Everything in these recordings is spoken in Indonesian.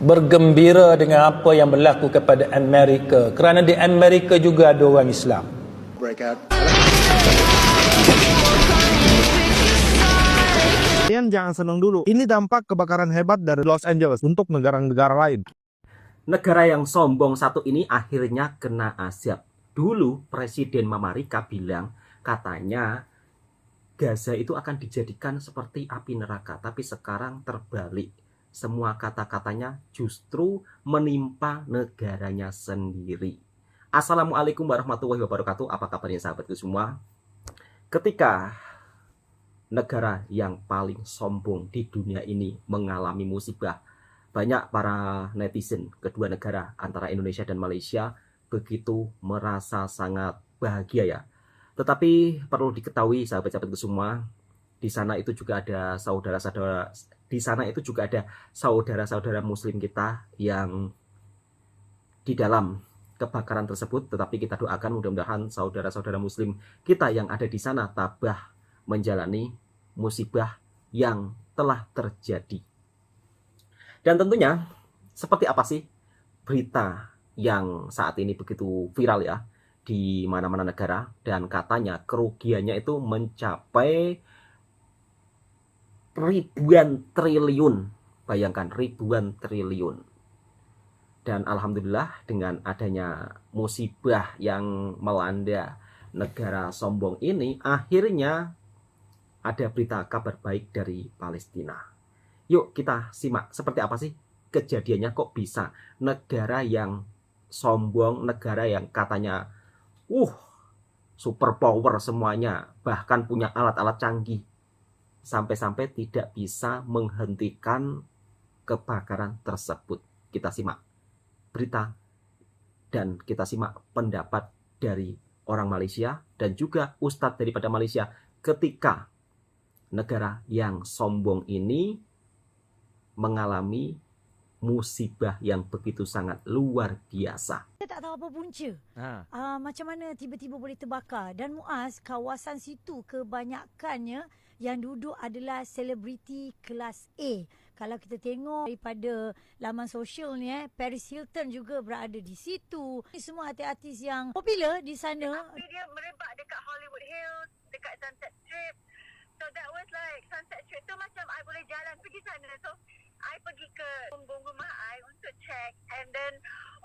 bergembira dengan apa yang berlaku kepada Amerika, kerana di Amerika juga ada orang Islam. Kalian jangan senang dulu. Ini dampak kebakaran hebat dari Los Angeles untuk negara-negara lain. Negara yang sombong satu ini akhirnya kena azab. Dulu Presiden Amerika bilang katanya Gaza itu akan dijadikan seperti api neraka. Tapi sekarang terbalik. Semua kata-katanya justru menimpa negaranya sendiri. Assalamualaikum warahmatullahi wabarakatuh. Apa kabarnya sahabatku semua? Ketika negara yang paling sombong di dunia ini mengalami musibah, banyak para netizen kedua negara antara Indonesia dan Malaysia begitu merasa sangat bahagia ya. Tetapi perlu diketahui sahabat-sahabatku semua, di sana itu juga ada saudara-saudara, di sana itu juga ada saudara-saudara muslim kita yang di dalam kebakaran tersebut. Tetapi kita doakan mudah-mudahan saudara-saudara muslim kita yang ada di sana tabah menjalani musibah yang telah terjadi. Dan tentunya seperti apa sih berita yang saat ini begitu viral ya di mana-mana negara, dan katanya kerugiannya itu mencapai ribuan triliun. Bayangkan, ribuan triliun. Dan alhamdulillah dengan adanya musibah yang melanda negara sombong ini, akhirnya ada berita kabar baik dari Palestina. Yuk kita simak seperti apa sih kejadiannya, kok bisa negara yang sombong, negara yang katanya superpower semuanya, bahkan punya alat-alat canggih, sampai-sampai tidak bisa menghentikan kebakaran tersebut. Kita simak berita dan kita simak pendapat dari orang Malaysia dan juga ustadz daripada Malaysia ketika negara yang sombong ini mengalami musibah yang begitu sangat luar biasa. Kita tak tahu apa punca. Macam mana tiba-tiba boleh terbakar. Dan Muaz, kawasan situ kebanyakannya yang duduk adalah selebriti kelas A. Kalau kita tengok daripada laman sosial ni, Paris Hilton juga berada di situ. Ini semua artis-artis yang popular di sana. Api dia merebak dekat Hollywood Hills, dekat Sunset Strip. So that was like Sunset Strip tu macam I boleh jalan pergi sana. So I pergi ke punggung rumah I untuk check, and then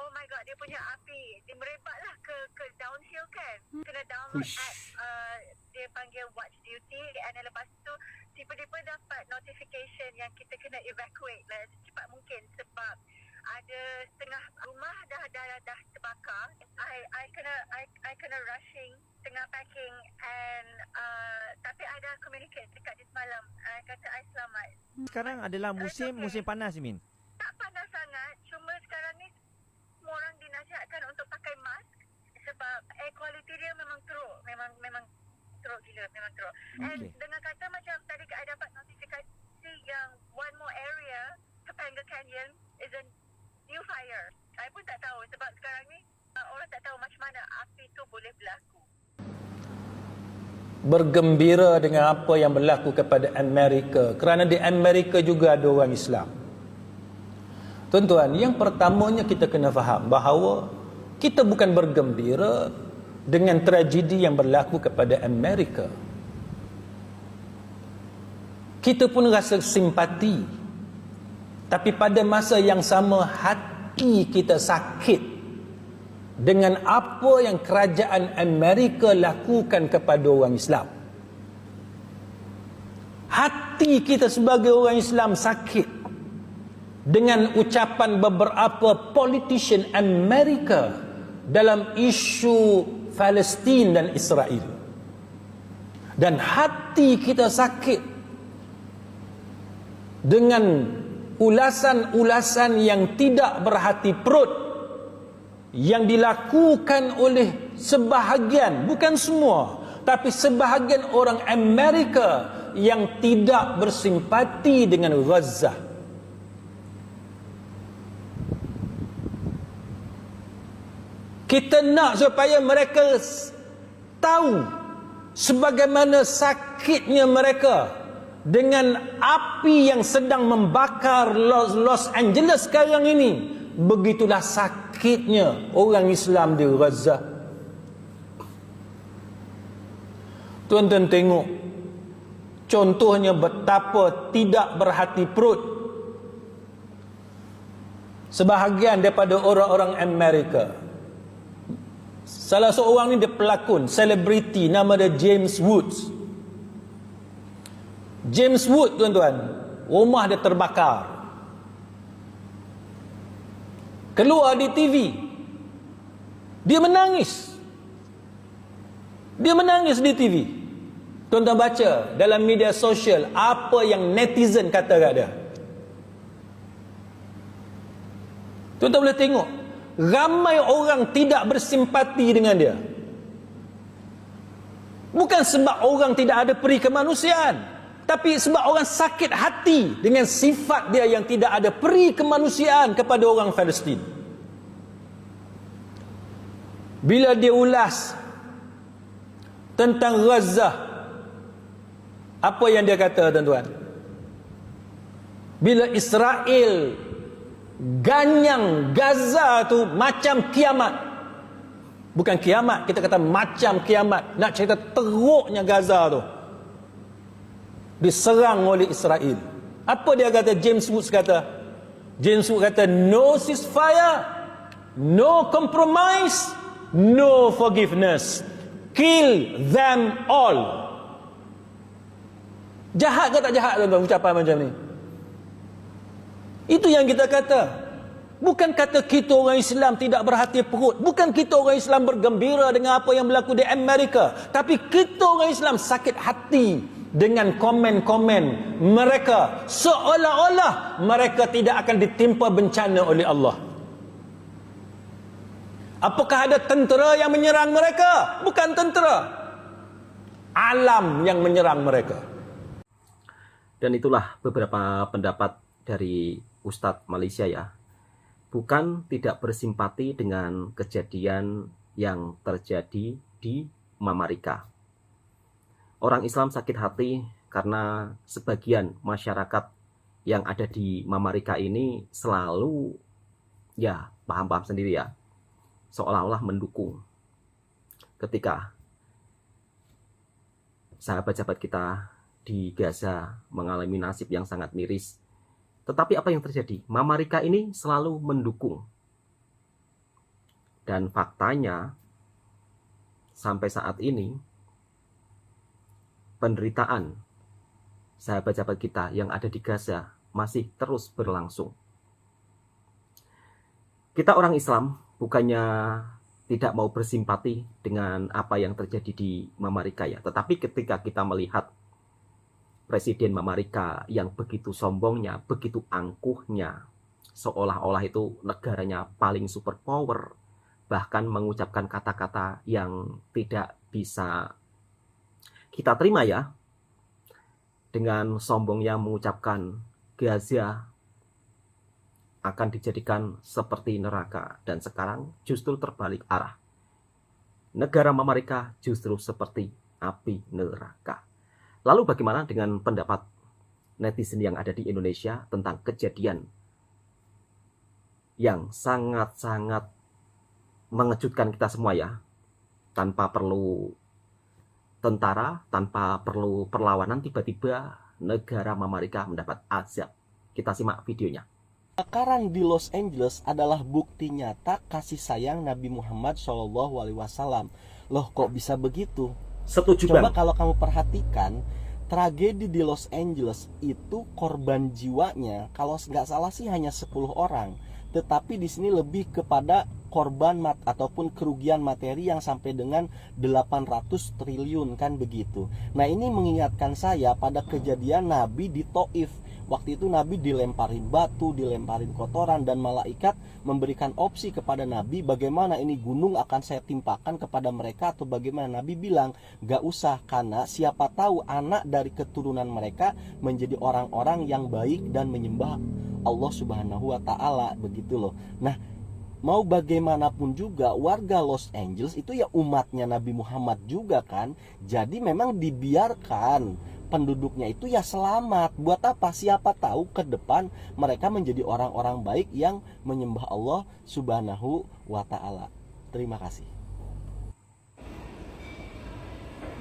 oh my god, dia punya api dia merebak lah ke downhill kan. Kena download app dia panggil Watch Duty, and then lepas tu tiba-tiba dapat notification yang kita kena evacuate lah secepat mungkin sebab ada setengah rumah dah terbakar. I kena rushing tengah packing, and tapi I dah communicate dekat dia semalam. I kata I selamat. Sekarang adalah musim panas, Min. Tak panas sangat, cuma sekarang ni semua orang dinasihatkan untuk pakai mask sebab air quality dia memang teruk, memang teruk gila, memang teruk. Okay. And dengan kata macam tadi I dapat notifikasi yang one more area, Topanga Canyon is a new fire. I pun tak tahu sebab sekarang ni orang tak tahu macam mana api tu boleh berlaku. Bergembira dengan apa yang berlaku kepada Amerika, kerana di Amerika juga ada orang Islam. Tuan-tuan, yang pertamanya kita kena faham bahawa kita bukan bergembira dengan tragedi yang berlaku kepada Amerika. Kita pun rasa simpati, tapi pada masa yang sama hati kita sakit dengan apa yang kerajaan Amerika lakukan kepada orang Islam. Hati kita sebagai orang Islam sakit dengan ucapan beberapa politician Amerika dalam isu Palestin dan Israel. Dan hati kita sakit dengan ulasan-ulasan yang tidak berhati perut yang dilakukan oleh sebahagian, bukan semua, tapi sebahagian orang Amerika yang tidak bersimpati dengan Gaza. Kita nak supaya mereka tahu sebagaimana sakitnya mereka dengan api yang sedang membakar Los Angeles sekarang ini. Begitulah sakitnya orang Islam di Gaza. Tuan-tuan tengok contohnya betapa tidak berhati perut sebahagian daripada orang-orang Amerika. Salah seorang ni dia pelakon, selebriti, nama dia James Woods. James Woods, tuan-tuan, rumah dia terbakar. Keluar di TV, dia menangis. Dia menangis di TV. Tuan-tuan baca dalam media sosial apa yang netizen kata kat dia. Tuan-tuan boleh tengok, ramai orang tidak bersimpati dengan dia. Bukan sebab orang tidak ada peri kemanusiaan, tapi sebab orang sakit hati dengan sifat dia yang tidak ada peri kemanusiaan kepada orang Palestin. Bila dia ulas tentang Gaza, apa yang dia kata, tuan-tuan? Bila Israel ganyang Gaza tu macam kiamat. Bukan kiamat, kita kata macam kiamat. Nak cerita teruknya Gaza tu diserang oleh Israel. Apa dia kata? James Woods kata, no ceasefire, no compromise, no forgiveness, kill them all. Jahat ke tak jahat, tuan-tuan, ucapan macam ni? Itu yang kita kata. Bukan kata kita orang Islam tidak berhati perut, bukan kita orang Islam bergembira dengan apa yang berlaku di Amerika, tapi kita orang Islam sakit hati dengan komen-komen mereka, seolah-olah mereka tidak akan ditimpa bencana oleh Allah. Apakah ada tentera yang menyerang mereka? Bukan tentera, alam yang menyerang mereka. Dan itulah beberapa pendapat dari Ustadz Malaysia ya. Bukan tidak bersimpati dengan kejadian yang terjadi di Mamarika. Orang Islam sakit hati karena sebagian masyarakat yang ada di Mamarika ini selalu, ya paham-paham sendiri ya, seolah-olah mendukung ketika sahabat-sahabat kita di Gaza mengalami nasib yang sangat miris. Tetapi apa yang terjadi? Mamarika ini selalu mendukung. Dan faktanya sampai saat ini penderitaan sahabat-sahabat kita yang ada di Gaza masih terus berlangsung. Kita orang Islam bukannya tidak mau bersimpati dengan apa yang terjadi di Mamarika ya, tetapi ketika kita melihat Presiden Mamarika yang begitu sombongnya, begitu angkuhnya, seolah-olah itu negaranya paling superpower, bahkan mengucapkan kata-kata yang tidak bisa kita terima ya, dengan sombongnya mengucapkan Gaza akan dijadikan seperti neraka, dan sekarang justru terbalik arah. Negara Mamarika justru seperti api neraka. Lalu bagaimana dengan pendapat netizen yang ada di Indonesia tentang kejadian yang sangat-sangat mengejutkan kita semua ya, tanpa perlu tentara, tanpa perlu perlawanan, tiba-tiba negara Mamarika mendapat azab. Kita simak videonya. Kebakaran di Los Angeles adalah bukti nyata kasih sayang Nabi Muhammad SAW. Loh, kok bisa begitu? Setuju Coba Bang. kalau kamu perhatikan, tragedi di Los Angeles itu korban jiwanya kalau nggak salah sih hanya 10 orang. Tetapi di sini lebih kepada korban ataupun kerugian materi yang sampai dengan 800 triliun kan begitu. Nah, ini mengingatkan saya pada kejadian Nabi di Taif. Waktu itu Nabi dilemparin batu, dilemparin kotoran, dan malaikat memberikan opsi kepada Nabi bagaimana ini gunung akan saya timpakan kepada mereka atau bagaimana. Nabi bilang gak usah, karena siapa tahu anak dari keturunan mereka menjadi orang-orang yang baik dan menyembah Allah Subhanahu wa Ta'ala, begitu loh. Nah, mau bagaimanapun juga warga Los Angeles itu ya umatnya Nabi Muhammad juga kan. Jadi memang dibiarkan penduduknya itu ya selamat. Buat apa? Siapa tahu ke depan mereka menjadi orang-orang baik yang menyembah Allah Subhanahu wa Ta'ala. Terima kasih.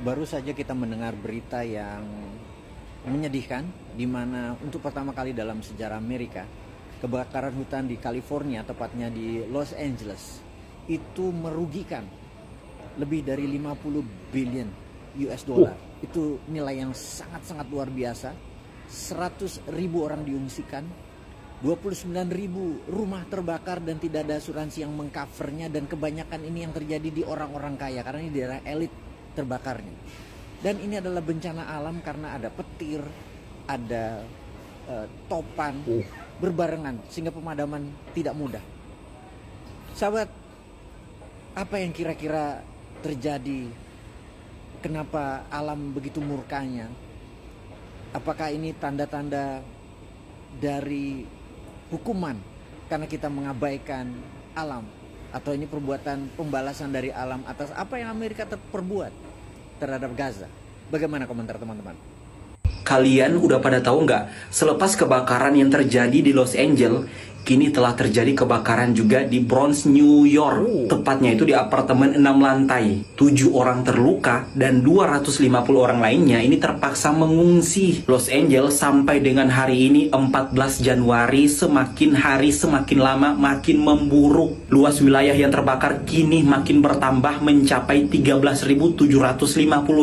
Baru saja kita mendengar berita yang menyedihkan, di mana untuk pertama kali dalam sejarah Amerika, kebakaran hutan di California, tepatnya di Los Angeles, itu merugikan lebih dari 50 billion US dollar. Itu nilai yang sangat-sangat luar biasa. 100.000 orang diungsikan, 29.000 rumah terbakar dan tidak ada asuransi yang mengcovernya, dan kebanyakan ini yang terjadi di orang-orang kaya karena ini daerah elit terbakarnya. Dan ini adalah bencana alam karena ada petir, ada topan berbarengan sehingga pemadaman tidak mudah. Sahabat, apa yang kira-kira terjadi? Kenapa alam begitu murkanya? Apakah ini tanda-tanda dari hukuman karena kita mengabaikan alam? Atau ini perbuatan pembalasan dari alam atas apa yang Amerika perbuat terhadap Gaza? Bagaimana komentar teman-teman? Kalian udah pada tahu nggak? Selepas kebakaran yang terjadi di Los Angeles, kini telah terjadi kebakaran juga di Bronx, New York. Tepatnya itu di apartemen 6 lantai. 7 orang terluka dan 250 orang lainnya ini terpaksa mengungsi. Los Angeles sampai dengan hari ini 14 Januari semakin hari semakin lama makin memburuk. Luas wilayah yang terbakar kini makin bertambah mencapai 13.750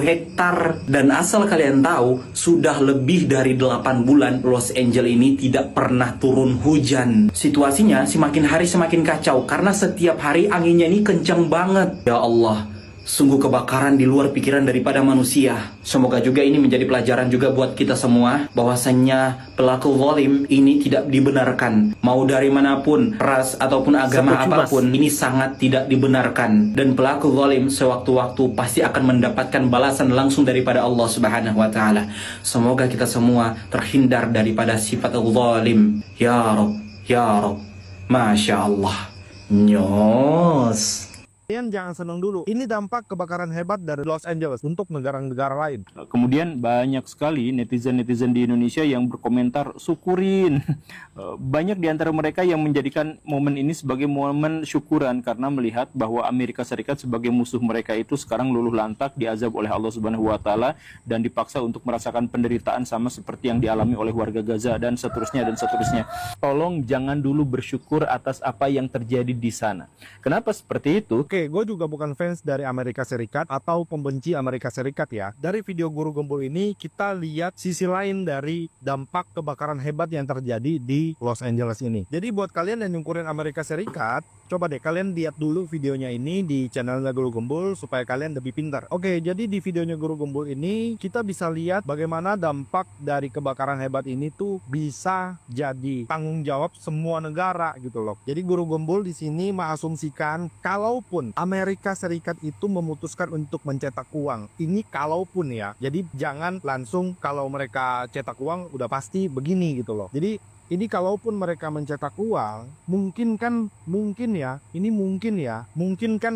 hektar. Dan asal kalian tahu, sudah lebih dari 8 bulan Los Angeles ini tidak pernah turun hujan. Situasinya semakin hari semakin kacau karena setiap hari anginnya ini kencang banget. Ya Allah, sungguh kebakaran di luar pikiran daripada manusia. Semoga juga ini menjadi pelajaran juga buat kita semua, bahwasannya pelaku zalim ini tidak dibenarkan. Mau dari manapun, ras ataupun agama apapun, ini sangat tidak dibenarkan. Dan pelaku zalim sewaktu-waktu pasti akan mendapatkan balasan langsung daripada Allah Subhanahu wa Ta'ala. Semoga kita semua terhindar daripada sifat zalim. Ya Rabb, ya Rabb, Masya Allah. Nyos. Kalian jangan senang dulu. Ini dampak kebakaran hebat dari Los Angeles untuk negara-negara lain. Kemudian banyak sekali netizen-netizen di Indonesia yang berkomentar, syukurin. Banyak di antara mereka yang menjadikan momen ini sebagai momen syukuran karena melihat bahwa Amerika Serikat sebagai musuh mereka itu sekarang luluh lantak, diazab oleh Allah Subhanahu wa Ta'ala, dan dipaksa untuk merasakan penderitaan sama seperti yang dialami oleh warga Gaza dan seterusnya dan seterusnya. Tolong jangan dulu bersyukur atas apa yang terjadi di sana. Kenapa seperti itu? Oke, gue juga bukan fans dari Amerika Serikat atau pembenci Amerika Serikat ya. Dari video Guru Gembul ini kita lihat sisi lain dari dampak kebakaran hebat yang terjadi di Los Angeles ini. Jadi buat kalian yang nyungkurin Amerika Serikat, coba deh kalian lihat dulu videonya ini di channelnya Guru Gembul supaya kalian lebih pintar. Oke, jadi di videonya Guru Gembul ini kita bisa lihat bagaimana dampak dari kebakaran hebat ini tuh bisa jadi tanggung jawab semua negara gitu loh. Jadi Guru Gembul di sini mengasumsikan kalaupun Amerika Serikat itu memutuskan untuk mencetak uang, ini kalaupun ya, jadi jangan langsung kalau mereka cetak uang udah pasti begini gitu loh. Jadi ini kalaupun mereka mencetak uang, mungkin kan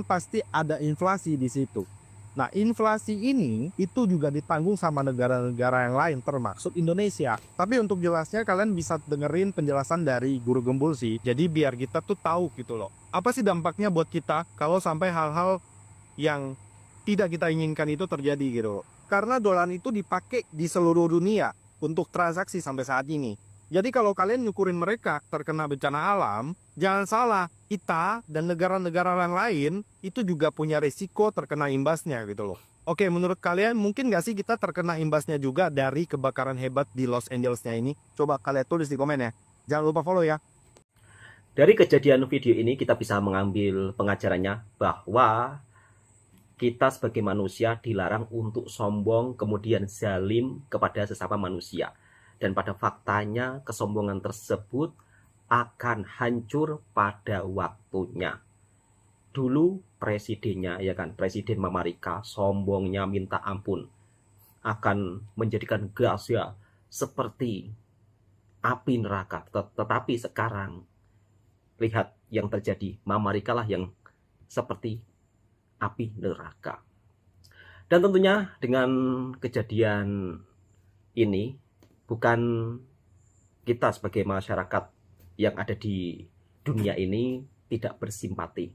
pasti ada inflasi di situ. Nah, inflasi ini itu juga ditanggung sama negara-negara yang lain termasuk Indonesia. Tapi untuk jelasnya kalian bisa dengerin penjelasan dari Guru Gembul sih. Jadi biar kita tuh tahu gitu loh. Apa sih dampaknya buat kita kalau sampai hal-hal yang tidak kita inginkan itu terjadi gitu loh. Karena dolar itu dipakai di seluruh dunia untuk transaksi sampai saat ini. Jadi kalau kalian nyukurin mereka terkena bencana alam, jangan salah, kita dan negara-negara yang lain itu juga punya risiko terkena imbasnya gitu loh. Oke, menurut kalian mungkin gak sih kita terkena imbasnya juga dari kebakaran hebat di Los Angelesnya ini? Coba kalian tulis di komen ya. Jangan lupa follow ya. Dari kejadian video ini kita bisa mengambil pengajarannya bahwa kita sebagai manusia dilarang untuk sombong kemudian zalim kepada sesama manusia. Dan pada faktanya kesombongan tersebut akan hancur pada waktunya. Dulu presidennya, ya kan, Presiden Mamarika sombongnya minta ampun, akan menjadikan Gaza seperti api neraka. Tetapi sekarang lihat yang terjadi, Mamarika lah yang seperti api neraka. Dan tentunya dengan kejadian ini bukan kita sebagai masyarakat yang ada di dunia ini tidak bersimpati.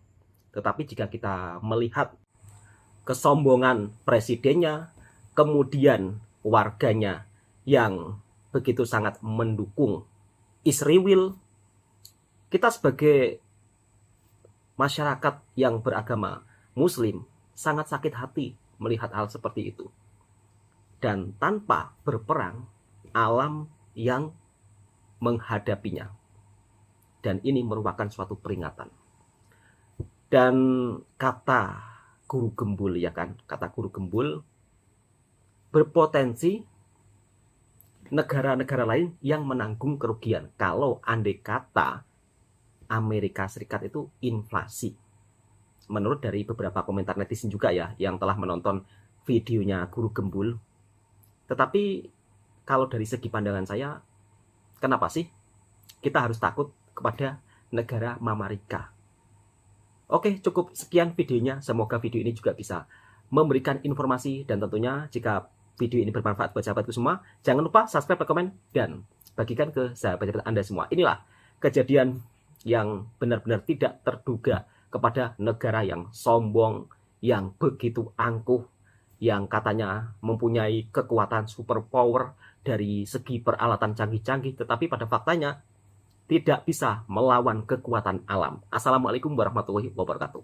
Tetapi jika kita melihat kesombongan presidennya, kemudian warganya yang begitu sangat mendukung Israel, kita sebagai masyarakat yang beragama Muslim sangat sakit hati melihat hal seperti itu. Dan tanpa berperang, alam yang menghadapinya. Dan ini merupakan suatu peringatan. Dan kata guru gembul, ya kan, kata guru gembul berpotensi negara-negara lain yang menanggung kerugian kalau andai kata Amerika Serikat itu inflasi. Menurut dari beberapa komentar netizen juga ya yang telah menonton videonya guru gembul. Tetapi kalau dari segi pandangan saya, kenapa sih kita harus takut kepada negara Mamarika? Oke, cukup sekian videonya. Semoga video ini juga bisa memberikan informasi. Dan tentunya jika video ini bermanfaat buat sahabatku semua, jangan lupa subscribe, komen, dan bagikan ke sahabat-sahabat Anda semua. Inilah kejadian yang benar-benar tidak terduga kepada negara yang sombong, yang begitu angkuh, yang katanya mempunyai kekuatan superpower dari segi peralatan canggih-canggih, tetapi pada faktanya tidak bisa melawan kekuatan alam. Assalamualaikum warahmatullahi wabarakatuh.